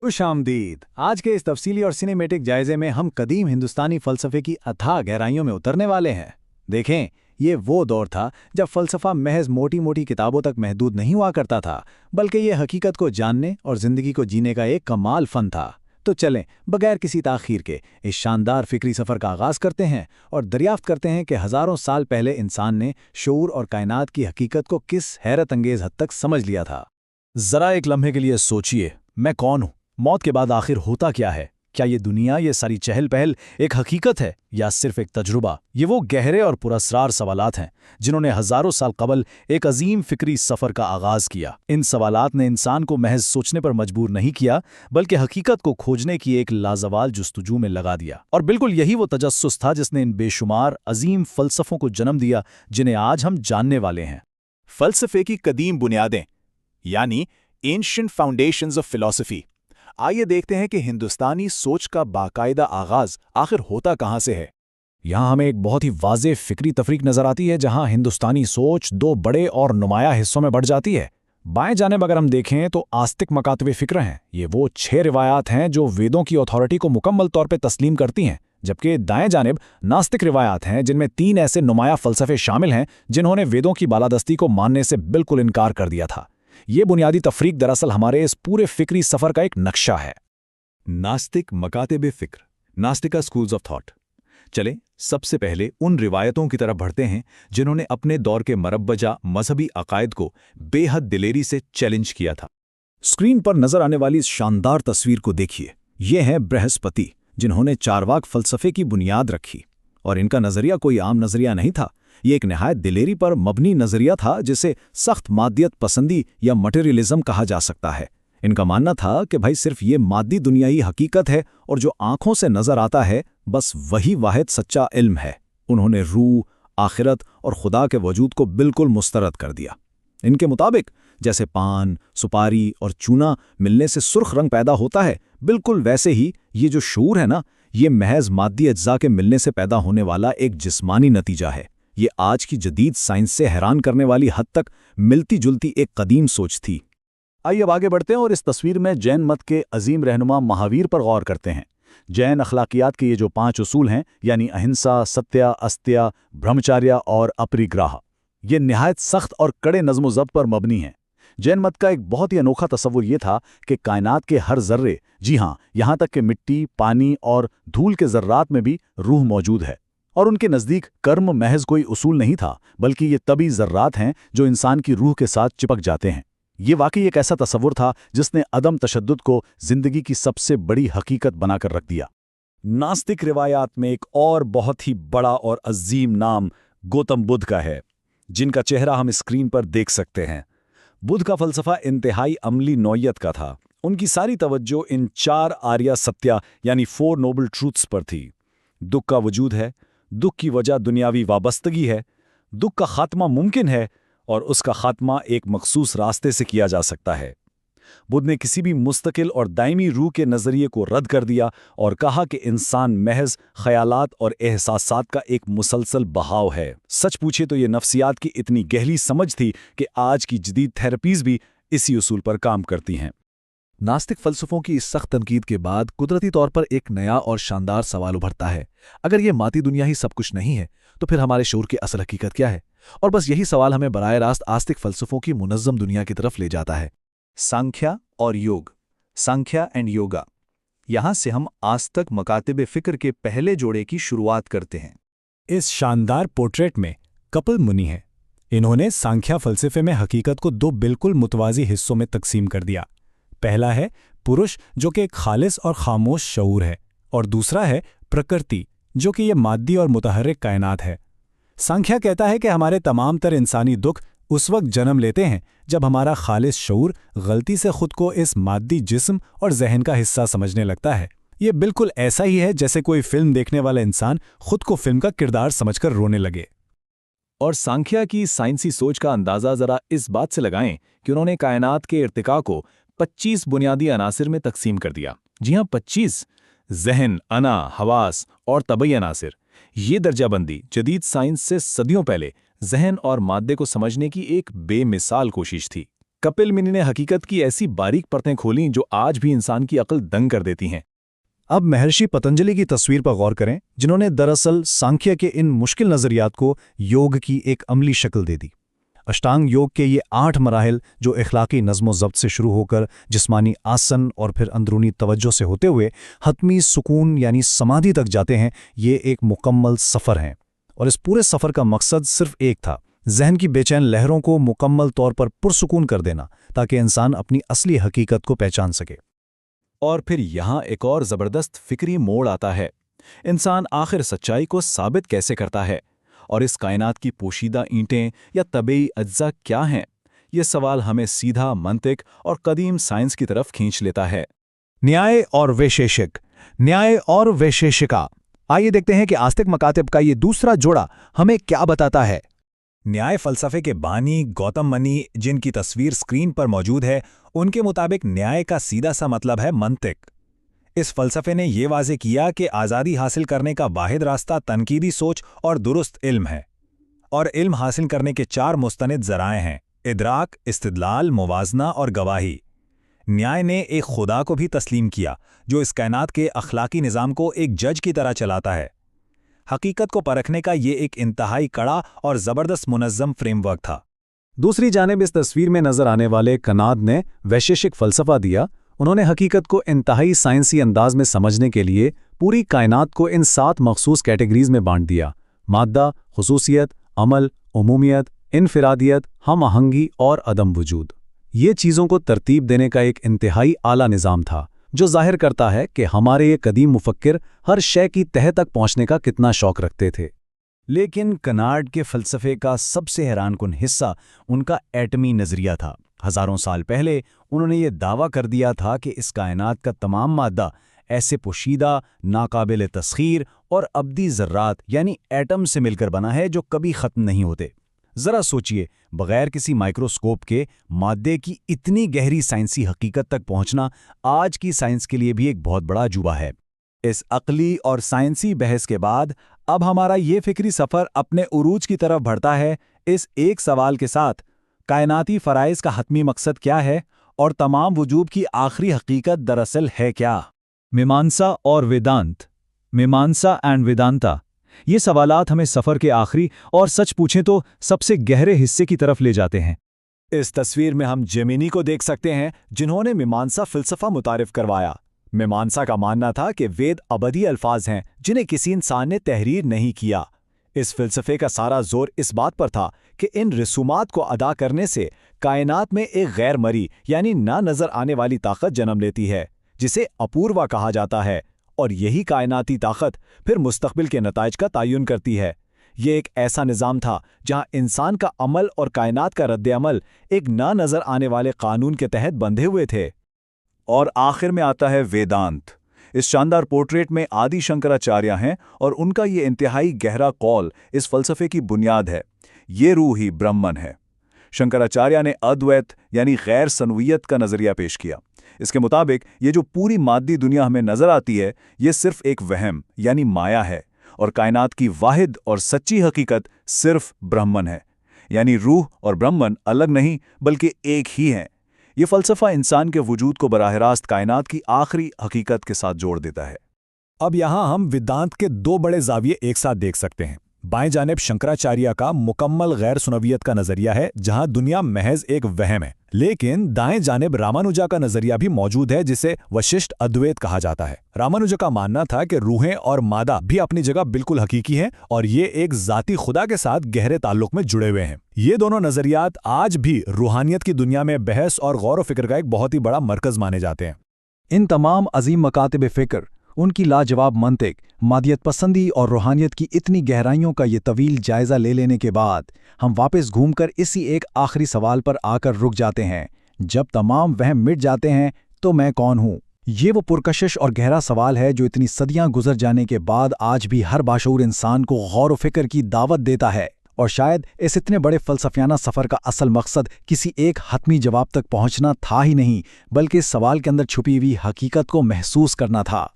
खुशामदीद। आज के इस तफसीली और सिनेमेटिक जायजे में हम कदीम हिंदुस्तानी फ़लसफ़े की अथाह गहराइयों में उतरने वाले हैं। देखें, ये वो दौर था जब फ़लसफ़ा महज मोटी-मोटी किताबों तक महदूद नहीं हुआ करता था, बल्कि ये हकीकत को जानने और ज़िंदगी को जीने का एक कमाल फ़न था। तो चलें, बगैर किसी ताख़ीर के इस शानदार फ़िक्री सफ़र का आगाज़ करते हैं और दरियाफ़्त करते हैं कि हज़ारों साल पहले इंसान ने शऊर और कायनात की हकीकत को किस हैरत अंगेज़ हद तक समझ लिया था। जरा एक लम्हे के लिए सोचिए, मैं कौन हूं? मौत के बाद आखिर होता क्या है? क्या ये दुनिया, ये सारी चहल पहल एक हकीकत है या सिर्फ एक तजुर्बा? ये वो गहरे और पुरअसरार सवालात हैं जिन्होंने हजारों साल कबल एक अजीम फिक्री सफर का आगाज किया। इन सवालात ने इंसान को महज सोचने पर मजबूर नहीं किया, बल्कि हकीकत को खोजने की एक लाजवाल जुस्तजू में लगा दिया। और बिल्कुल यही वो तजस्सुस था जिसने इन बेशुमार अजीम फलसफों को जन्म दिया जिन्हें आज हम जानने वाले हैं। फलसफे की कदीम बुनियादें, यानी एंशिएंट फाउंडेशंस ऑफ फिलॉसफी। आइए देखते हैं कि हिंदुस्तानी सोच का बाकायदा आगाज आखिर होता कहां से है। यहाँ हमें एक बहुत ही वाज़ेह फिक्री तफरीक नजर आती है, जहाँ हिंदुस्तानी सोच दो बड़े और नुमाया हिस्सों में बढ़ जाती है। बाएं जानिब अगर हम देखें तो आस्तिक मकातबे फ़िक्र हैं। ये वो 6 रिवायात हैं जो वेदों की अथॉरिटी को मुकम्मल तौर पर तस्लीम करती हैं, जबकि दाएं जानिब नास्तिक रिवायात हैं जिनमें 3 ऐसे नुमाया फ़लसफ़े शामिल हैं जिन्होंने वेदों की बालादस्ती को मानने से बिल्कुल इनकार कर दिया था। ये बुनियादी तफरीक दरअसल हमारे इस पूरे फिक्री सफ़र का एक नक्शा है। नास्तिक मकातबे फ़िक्र, नास्तिका स्कूल्स ऑफ थॉट। चलें, सबसे पहले उन रिवायतों की तरफ बढ़ते हैं जिन्होंने अपने दौर के मरब्बजा मजहबी अकायद को बेहद दिलेरी से चैलेंज किया था। स्क्रीन पर नजर आने वाली इस शानदार तस्वीर को देखिए। ये हैं बृहस्पति, जिन्होंने चारवाक फ़लसफ़े की बुनियाद रखी। और इनका नज़रिया कोई आम नज़रिया नहीं था। ये एक नहायत दिलेरी पर मबनी नज़रिया था जिसे सख्त मादियत पसंदी या मटेरियलिज्म कहा जा सकता है। इनका मानना था कि भाई सिर्फ ये मादी दुनिया ही हकीकत है और जो आंखों से नजर आता है बस वही वाहिद सच्चा इल्म है। उन्होंने रूह, आखिरत और खुदा के वजूद को बिल्कुल मुस्तरद कर दिया। इनके मुताबिक जैसे पान, सुपारी और चूना मिलने से सुर्ख रंग पैदा होता है, बिल्कुल वैसे ही ये जो शऊर है ना, ये महज मादी अज्जा के मिलने से पैदा होने वाला एक जिस्मानी नतीजा है। ये आज की जदीद साइंस से हैरान करने वाली हद तक मिलती जुलती एक कदीम सोच थी। आइए अब आगे बढ़ते हैं और इस तस्वीर में जैन मत के अजीम रहनुमा महावीर पर गौर करते हैं। जैन अखलाकियात के ये जो 5 उसूल हैं, यानी अहिंसा, सत्य, अस्त्य, ब्रह्मचार्य और अपरिग्रह, ये निहायत सख्त और कड़े नज़्म ज़ब्त पर मबनी हैं। जैन मत का एक बहुत ही अनोखा तसव्वुर ये था कि कायनात के हर जर्रे, जी हाँ, यहाँ तक कि मिट्टी, पानी और धूल के जर्रात में भी रूह मौजूद है। और उनके नज़दीक कर्म महज कोई उसूल नहीं था, बल्कि ये तभी जर्रात हैं जो इंसान की रूह के साथ चिपक जाते हैं। ये वाकई एक ऐसा तसव्वुर था जिसने अदम तशद्दुद को जिंदगी की सबसे बड़ी हकीकत बनाकर रख दिया। नास्तिक रिवायात में एक और बहुत ही बड़ा और अजीम नाम गौतम बुद्ध का है, जिनका चेहरा हम स्क्रीन पर देख सकते हैं। बुद्ध का फलसफा इंतहाई अमली नौयत का था। उनकी सारी तवज्जो इन 4 आर्या सत्या यानी 4 नोबल ट्रूथ्स पर थी। दुख का वजूद है, दुख की वजह दुनियावी वाबस्तगी है, दुख का खात्मा मुमकिन है और उसका खात्मा एक मखसूस रास्ते से किया जा सकता है। बुद्ध ने किसी भी मुस्तकिल और दायमी रूह के नज़रिए को रद्द कर दिया और कहा कि इंसान महज ख्यालात और एहसासात का एक मुसलसल बहाव है। सच पूछे तो ये नफ्सियात की इतनी गहरी समझ थी कि आज की जदीद थेरेपीज़ भी इसी उसूल पर काम करती हैं। नास्तिक फ़लसफ़ों की इस सख्त तनकीद के बाद कुदरती तौर पर एक नया और शानदार सवाल उभरता है। अगर ये माती दुनिया ही सब कुछ नहीं है, तो फिर हमारे शऊर की असल हकीकत क्या है? और बस यही सवाल हमें बराह रास्त आस्तिक फ़लसफ़ों की मुनज़्ज़म दुनिया की तरफ ले जाता है। सांख्या और योग, सांख्या एंड योगा। यहाँ से हम आस्तिक मकातबे फ़िक्र के पहले जोड़े की शुरुआत करते हैं। इस शानदार पोर्ट्रेट में कपिल मुनि है। इन्होंने सांख्या फ़लसफ़े में हकीकत को 2 बिल्कुल मुतवाज़ी हिस्सों में तकसीम कर दिया। पहला है पुरुष, जो कि एक खालिस और खामोश शऊर है, और दूसरा है प्रकृति, जो कि ये मादी और मुतहर्रिक कायनात है। सांख्या कहता है कि हमारे तमाम तर इंसानी दुख उस वक्त जन्म लेते हैं जब हमारा खालिस शऊर गलती से खुद को इस मादी जिस्म और जहन का हिस्सा समझने लगता है। ये बिल्कुल ऐसा ही है जैसे कोई फिल्म देखने वाला इंसान खुद को फिल्म का किरदार समझकर रोने लगे। और सांख्या की साइंसी सोच का अंदाज़ा ज़रा इस बात से लगाएं कि उन्होंने कायनात के इर्तिका को 25 बुनियादी अनासिर में तकसीम कर दिया। जी हाँ, 25। जहन, अना, हवास और तबई अनासिर। ये दर्जाबंदी जदीद साइंस से सदियों पहले जहन और मादे को समझने की एक बेमिसाल कोशिश थी। कपिल मुनि ने हकीकत की ऐसी बारीक परतें खोलीं जो आज भी इंसान की अक्ल दंग कर देती हैं। अब महर्षि पतंजलि की तस्वीर पर गौर करें, जिन्होंने दरअसल सांख्य के इन मुश्किल नजरियात को योग की एक अमली शक्ल दे दी। अष्टांग योग के ये 8 मराहिल जो इखलाकी नज़्म-ओ-ज़ब्त से शुरू होकर जिस्मानी आसन और फिर अंदरूनी तवज्जो से होते हुए हतमी सुकून यानी समाधि तक जाते हैं, ये एक मुकम्मल सफ़र हैं। और इस पूरे सफ़र का मकसद सिर्फ एक था, जहन की बेचैन लहरों को मुकम्मल तौर पर पुरसुकून कर देना, ताकि इंसान अपनी असली हकीकत को पहचान सके। और फिर यहाँ एक और ज़बरदस्त फिक्री मोड़ आता है। इंसान आखिर सच्चाई को साबित कैसे करता है, और इस कायनात की पोशीदा ईंटें या तबेई अज्जा क्या हैं? ये सवाल हमें सीधा मंतिक और कदीम साइंस की तरफ खींच लेता है। न्याय और वैशेषिक, न्याय और वैशेषिका। आइए देखते हैं कि आस्तिक मकातिब का ये दूसरा जोड़ा हमें क्या बताता है। न्याय फलसफे के बानी गौतम मनी, जिनकी तस्वीर स्क्रीन पर मौजूद है, उनके मुताबिक न्याय का सीधा सा मतलब है मंतिक। इस फलसफे ने ये वाज़े किया कि आज़ादी हासिल करने का वाहिद रास्ता तनकीदी सोच और दुरुस्त इल्म है, और इल्म हासिल करने के 4 मुस्तनिद ज़राए हैं: इदराक, इस्तिदलाल, मुवाजना और गवाही। न्याय ने एक खुदा को भी तस्लीम किया जो इस कायनात के अखलाकी निज़ाम को एक जज की तरह चलाता है। हकीकत को परखने का ये एक इंतहाई कड़ा और ज़बरदस्त मुनज़्ज़म फ्रेमवर्क था। दूसरी जानिब इस तस्वीर में नजर आने वाले कनाद ने वैशेषिक फलसफा दिया। उन्होंने हकीकत को इंतहाई साइंसी अंदाज में समझने के लिए पूरी कायनात को इन 7 मखसूस कैटेगरीज में बांट दिया: मादा, खुसूसियत, अमल, उमूमियत, इनफिरादियत, हम आहंगी और अदम वजूद। ये चीज़ों को तरतीब देने का एक इंतहाई आला निज़ाम था, जो जाहिर करता है कि हमारे ये कदीम मुफक्किर हर शय की तह तक पहुंचने का कितना शौक रखते थे। लेकिन कनाड के फ़लसफ़े का सबसे हैरानकुन हिस्सा उनका एटमी नज़रिया था। हज़ारों साल पहले उन्होंने ये दावा कर दिया था कि इस कायनात का तमाम मादा ऐसे पोशीदा, नाकाबिल तस्खीर और अब्दी ज़र्रात यानी एटम से मिलकर बना है जो कभी ख़त्म नहीं होते। ज़रा सोचिए, बग़ैर किसी माइक्रोस्कोप के मादे की इतनी गहरी साइंसी हकीकत तक पहुंचना आज की साइंस के लिए भी एक बहुत बड़ा अजूबा है। इस अक़ली और साइंसी बहस के बाद अब हमारा ये फ़िक्री सफ़र अपने उरूज की तरफ बढ़ता है इस एक सवाल के साथ: कायनाती फ़राइज़ का हतमी मकसद क्या है और तमाम वजूद की आखिरी हकीकत दरअसल है क्या? मीमांसा और वेदांत, मीमांसा एंड वेदांता, ये सवालात हमें सफ़र के आखिरी और सच पूछें तो सबसे गहरे हिस्से की तरफ ले जाते हैं। इस तस्वीर में हम जेमिनी को देख सकते हैं, जिन्होंने मीमांसा फ़िलसफ़ा मुतारिफ करवाया। मीमांसा का मानना था कि वेद अबदी अल्फाज हैं जिन्हें किसी इंसान ने तहरीर नहीं किया। इस फ़िलसफ़े का सारा जोर इस बात पर था कि इन रसूमात को अदा करने से कायनात में एक गैर मरी यानी ना नज़र आने वाली ताकत जन्म लेती है, जिसे अपूर्वा कहा जाता है, और यही कायनाती ताकत फिर मुस्तक़बिल के नताइज का तयन करती है। ये एक ऐसा निज़ाम था जहाँ इंसान का अमल और कायनात का रद्द-ए-अमल एक ना नज़र आने वाले कानून के तहत बंधे हुए थे। और आखिर में आता है वेदांत। इस शानदार पोर्ट्रेट में आदि शंकराचार्य हैं और उनका ये इंतहाई गहरा कौल इस फ़लसफ़े की बुनियाद है। ये रूह ही ब्रह्मन है। शंकराचार्य ने अद्वैत यानी गैर सनवियत का नज़रिया पेश किया। इसके मुताबिक ये जो पूरी मादी दुनिया हमें नज़र आती है, ये सिर्फ एक वहम यानी माया है, और कायनात की वाहिद और सच्ची हकीकत सिर्फ ब्रह्मन है। यानी रूह और ब्रह्मन अलग नहीं बल्कि एक ही हैं। ये फ़लसफ़ा इंसान के वजूद को बराह रास्त कायनात की आखिरी हकीकत के साथ जोड़ देता है। अब यहाँ हम वेदांत के 2 बड़े ज़ाविये एक साथ देख सकते हैं। बाएं जानिब शंकराचार्य का मुकम्मल गैर सुनवियत का नज़रिया है, जहाँ दुनिया महज एक वहम है। लेकिन दाएं जानिब रामानुजा का नज़रिया भी मौजूद है, जिसे वशिष्ठ अद्वैत कहा जाता है। रामानुजा का मानना था कि रूहें और मादा भी अपनी जगह बिल्कुल हकीकी हैं और ये एक ज़ाती खुदा के साथ गहरे ताल्लुक में जुड़े हुए हैं। ये दोनों नज़रियात आज भी रूहानियत की दुनिया में बहस और गौर व फिक्र का एक बहुत ही बड़ा मरकज़ माने जाते हैं। इन तमाम अजीम मकातिब फ़िक्र, उनकी लाजवाब मंतिक, मादियत पसंदी और रूहानियत की इतनी गहराइयों का ये तवील जायज़ा ले लेने के बाद हम वापस घूमकर इसी एक आखिरी सवाल पर आकर रुक जाते हैं: जब तमाम वहम मिट जाते हैं तो मैं कौन हूँ? ये वो पुरकशिश और गहरा सवाल है जो इतनी सदियां गुजर जाने के बाद आज भी हर बाशऊर इंसान को गौर व फिक्र की दावत देता है। और शायद इस इतने बड़े फ़लसफ़ियाना सफ़र का असल मकसद किसी एक हतमी जवाब तक पहुँचना था ही नहीं, बल्कि इस सवाल के अंदर छुपी हुई हकीकत को महसूस करना था।